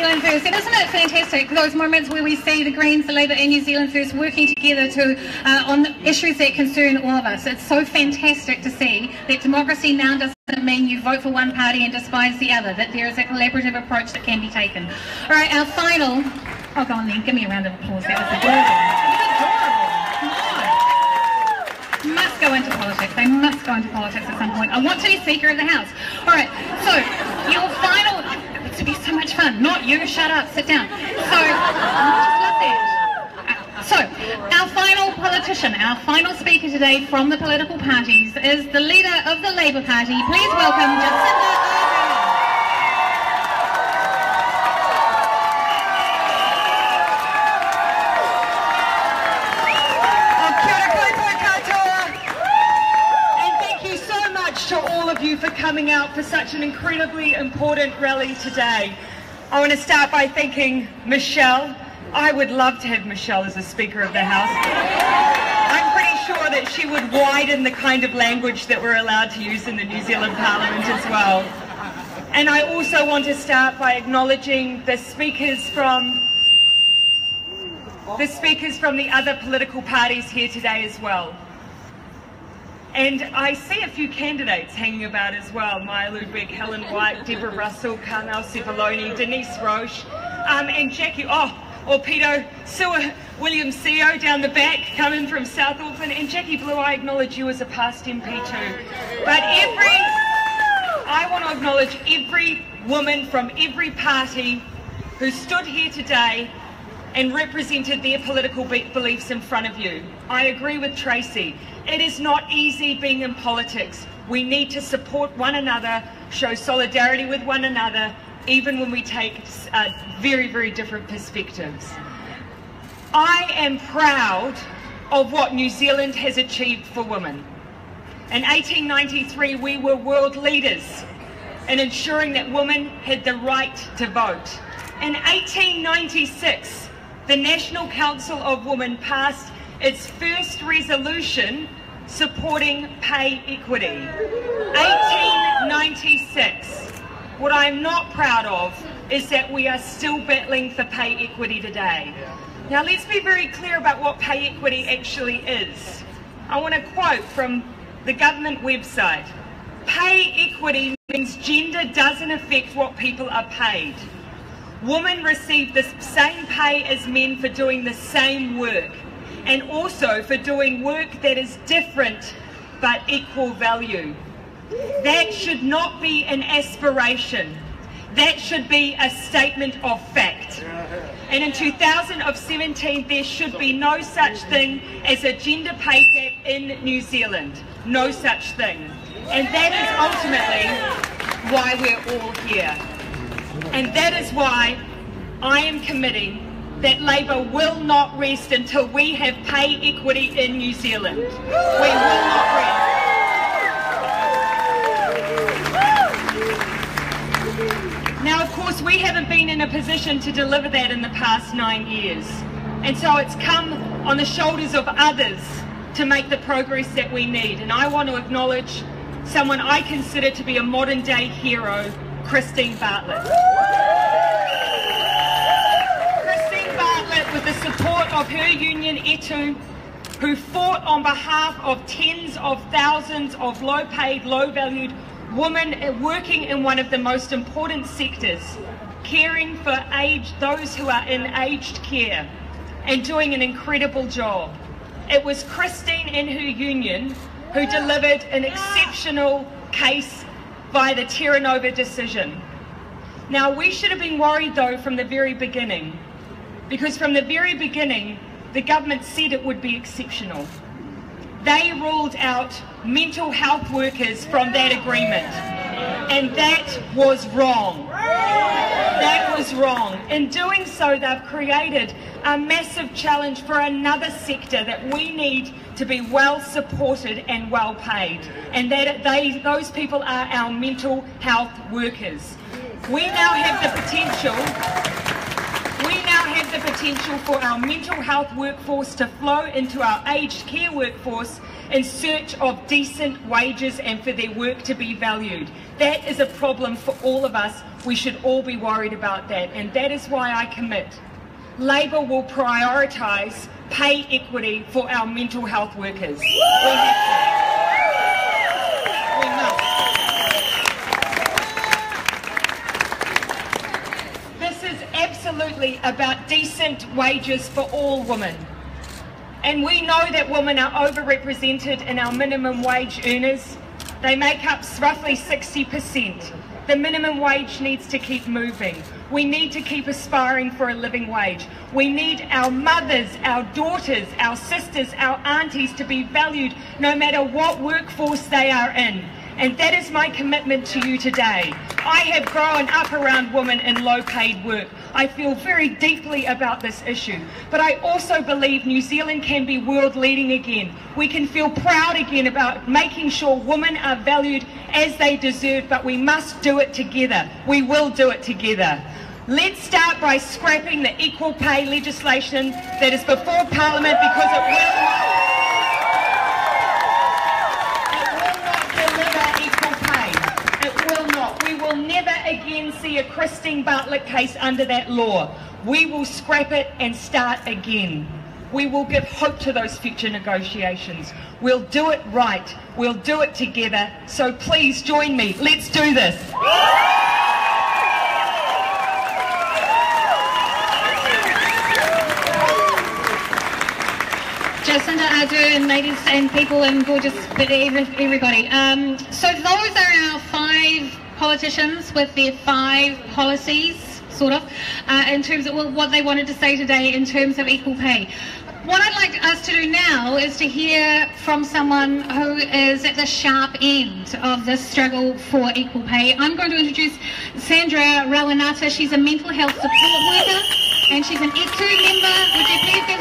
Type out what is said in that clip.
Zealand First. And isn't it fantastic, those moments where we see the Greens, the Labour and New Zealand First working together on issues that concern all of us. It's so fantastic to see that democracy now doesn't mean you vote for one party and despise the other, that there is a collaborative approach that can be taken. All right, our final... Oh, go on then, give me a round of applause. That was adorable. Come on. Must go into politics. They must go into politics at some point. I want to be Speaker of the House. All right, so your final... It's to be so much fun. Not you, shut up, sit down. So, I just love that. So, our final politician, our final speaker today from the political parties is the leader of the Labour Party. Please welcome Jacinda Ardern. To all of you for coming out for such an incredibly important rally today. I want to start by thanking Michelle. I would love to have Michelle as a Speaker of the House. I'm pretty sure that she would widen the kind of language that we're allowed to use in the New Zealand Parliament as well. And I also want to start by acknowledging the speakers from the other political parties here today as well. And I see a few candidates hanging about as well. Maya Ludwig, Helen White, Deborah Russell, Carmel Cepoloni, Denise Roche, and Jackie, Peter Williams-Seo down the back, coming from South Auckland. And Jackie Blue, I acknowledge you as a past MP too. But I want to acknowledge every woman from every party who stood here today and represented their political beliefs in front of you. I agree with Tracy. It is not easy being in politics. We need to support one another, show solidarity with one another, even when we take very, very different perspectives. I am proud of what New Zealand has achieved for women. In 1893, we were world leaders in ensuring that women had the right to vote. In 1896, the National Council of Women passed its first resolution supporting pay equity. 1896. What I'm not proud of is that we are still battling for pay equity today. Now let's be very clear about what pay equity actually is. I want to quote from the government website. Pay equity means gender doesn't affect what people are paid. Women receive the same pay as men for doing the same work, and also for doing work that is different but equal value. That should not be an aspiration. That should be a statement of fact. And in 2017, there should be no such thing as a gender pay gap in New Zealand. No such thing. And that is ultimately why we're all here. And that is why I am committing that Labour will not rest until we have pay equity in New Zealand. We will not rest. Now, of course, we haven't been in a position to deliver that in the past 9 years. And so it's come on the shoulders of others to make the progress that we need. And I want to acknowledge someone I consider to be a modern day hero, Christine Bartlett. Christine Bartlett, with the support of her union ETU, who fought on behalf of tens of thousands of low-paid, low-valued women working in one of the most important sectors, caring for those who are in aged care, and doing an incredible job. It was Christine and her union who delivered an exceptional case by the Terra Nova decision. Now, we should have been worried though from the very beginning, because from the very beginning the government said it would be exceptional. They ruled out mental health workers from that agreement, and that was wrong. That was wrong. In doing so, they've created a massive challenge for another sector that we need to be well supported and well paid, and that those people are our mental health workers. We now have the potential for our mental health workforce to flow into our aged care workforce in search of decent wages and for their work to be valued. That is a problem for all of us. We should all be worried about that, and that is why I commit. Labour will prioritise pay equity for our mental health workers. We must. This is absolutely about decent wages for all women. And we know that women are overrepresented in our minimum wage earners. They make up roughly 60%. The minimum wage needs to keep moving. We need to keep aspiring for a living wage. We need our mothers, our daughters, our sisters, our aunties to be valued no matter what workforce they are in. And that is my commitment to you today. I have grown up around women in low-paid work. I feel very deeply about this issue. But I also believe New Zealand can be world-leading again. We can feel proud again about making sure women are valued as they deserve, but we must do it together. We will do it together. Let's start by scrapping the equal pay legislation that is before Parliament, because it will not deliver equal pay. It will not. We will never again see a Christine Bartlett case under that law. We will scrap it and start again. We will give hope to those future negotiations. We'll do it right. We'll do it together. So please join me. Let's do this. Jacinda Ardern, ladies and people and gorgeous everybody. So those are our 5 politicians with their 5 policies, sort of, in terms of what they wanted to say today in terms of equal pay. What I'd like us to do now is to hear from someone who is at the sharp end of this struggle for equal pay. I'm going to introduce Sandra Rawanata. She's a mental health support worker and she's an ECU member. Would you please give